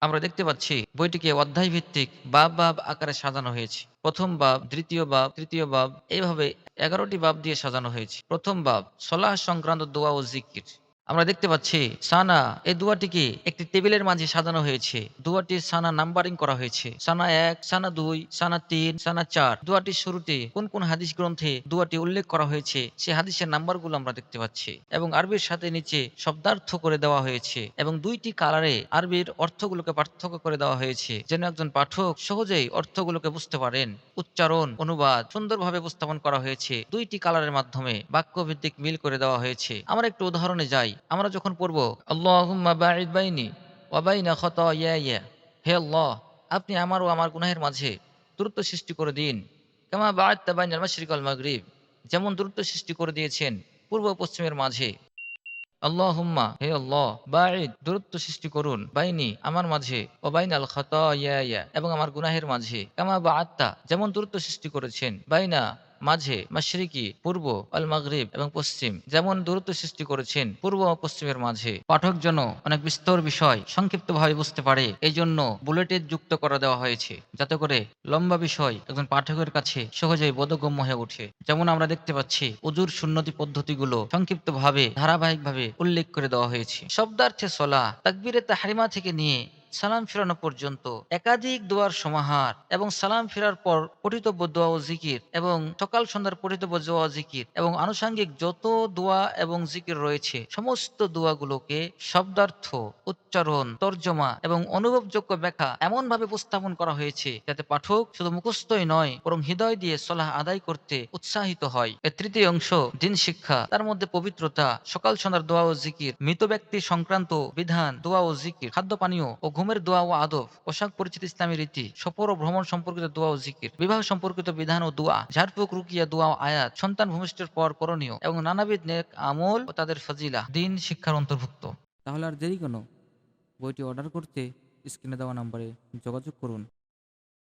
আমরা দেখতে পাচ্ছি বইটিকে অধ্যায় ভিত্তিক বাব বাব আকারে সাজানো হয়েছে। প্রথম বাব, দ্বিতীয় বাব, তৃতীয় বাব, এইভাবে ১১টি বাব দিয়ে সাজানো হয়েছে। প্রথম বাব সলাহ সংক্রান্ত দোয়া ও জিকির। আমরা দেখতে পাচ্ছি সানা, এই দোয়াটিকে একটি টেবিলের মাঝে সাজানো হয়েছে। দোয়াটির সানা নাম্বারিং করা হয়েছে। সানা ১, সানা ২, সানা ৩, সানা ৪। দোয়াটির শুরুতে কোন কোন হাদিস গ্রন্থে দোয়াটি উল্লেখ করা হয়েছে সে হাদিসের নাম্বারগুলো আমরা দেখতে পাচ্ছি এবং আরবির সাথে নিচে শব্দার্থ করে দেওয়া হয়েছে এবং ২টি কালারে আরবির অর্থগুলোকে পার্থক্য করে দেওয়া হয়েছে যেন একজন পাঠক সহজেই অর্থগুলোকে বুঝতে পারেন। উচ্চারণ, অনুবাদ সুন্দরভাবে উপস্থাপন করা হয়েছে। ২টি কালারের মাধ্যমে বাক্যভিত্তিক মিল করে দেওয়া হয়েছে। আমরা একটু উদাহরণে যাই। আমরা যখন পড়ব আল্লাহুম্মা বাঈদ বাইনি ওয়া বাইনা খতায়ায়া, হে আল্লাহ, আপনি আমার ও আমার গুনাহের মাঝে দূরত্ব সৃষ্টি করে দিন। কামা বা'আদতা বাইনাল মাশরিক ওয়াল মাগরিব, যেমন দূরত্ব সৃষ্টি করে দিয়েছেন পূর্ব ও পশ্চিমের মাঝে। আল্লাহুম্মা, হে আল্লাহ, বাঈদ দূরত্ব সৃষ্টি করুন বাইনি আমার মাঝে ওয়া বাইনাল খাতায়ায়া এবং আমার গুনাহের মাঝে। কামা বা'আদতা যেমন দূরত্ব সৃষ্টি করেছেন বাইনা মাঝে মাশরিকি পূর্ব আল মাগরিব এবং পশ্চিম যেমন দূরত্ব সৃষ্টি করেছেন পূর্ব ও পশ্চিমের মাঝে। পাঠক যেন অনেক বিস্তর বিষয় সংক্ষিপ্তভাবে বুঝতে পারে এই জন্য বুলেটের যুক্ত করে দেওয়া হয়েছে যাতে করে লম্বা বিষয় একজন পাঠকের কাছে সহজেই বোধগম্য হয়ে ওঠে। যেমন আমরা দেখতে পাচ্ছি উজুর সুন্নতি পদ্ধতিগুলো সংক্ষিপ্তভাবে ধারাবাহিকভাবে উল্লেখ করে দেওয়া হয়েছে। শব্দার্থে সলাহ, তাকবীরে তাহরিমা থেকে নিয়ে সালাম ফিরানো পর্যন্ত একাধিক দোয়ার সমাহার এবং সালাম ফেরার পর পঠিতব্য দোয়া ও জিকির এবং সকাল সন্ধ্যার পঠিতব্য দোয়া ও জিকির এবং আনুষঙ্গিক যত দোয়া এবং জিকির রয়েছে সমস্ত দোয়াগুলোকে শব্দার্থ, উচ্চারণ, তর্জমা এবং অনুভবযোগ্য ব্যাখ্যা এমনভাবে উপস্থাপন করা হয়েছে যাতে পাঠক শুধু মুখস্থই নয় বরং হৃদয় দিয়ে সলাহ আদায় করতে উৎসাহিত হয়। এর তৃতীয় অংশ দিন শিক্ষা, তার মধ্যে পবিত্রতা, সকাল সন্ধ্যার দোয়া ও জিকির, মৃত ব্যক্তি সংক্রান্ত বিধান, দোয়া ও জিকির, খাদ্য পানীয় ও ঘুমের দোয়া ও আদব, পোশাক পরিচিত ইসলামী রীতি, সফর ও ভ্রমণ সম্পর্কিত দোয়া ও জিকির, বিবাহ সম্পর্কিত বিধান ও দোয়া, ঝাড়ফুঁক, রুকিয়া, দোয়া ও আয়াত, সন্তান ভূমিষ্ঠের পর করণীয় এবং নানাবিধ নেক আমল ও তাদের ফজিলা দিন শিক্ষার অন্তর্ভুক্ত। তাহলে আর দেরি কেন? বইটি অর্ডার করতে স্ক্রিনে দেওয়া নাম্বারে যোগাযোগ করুন।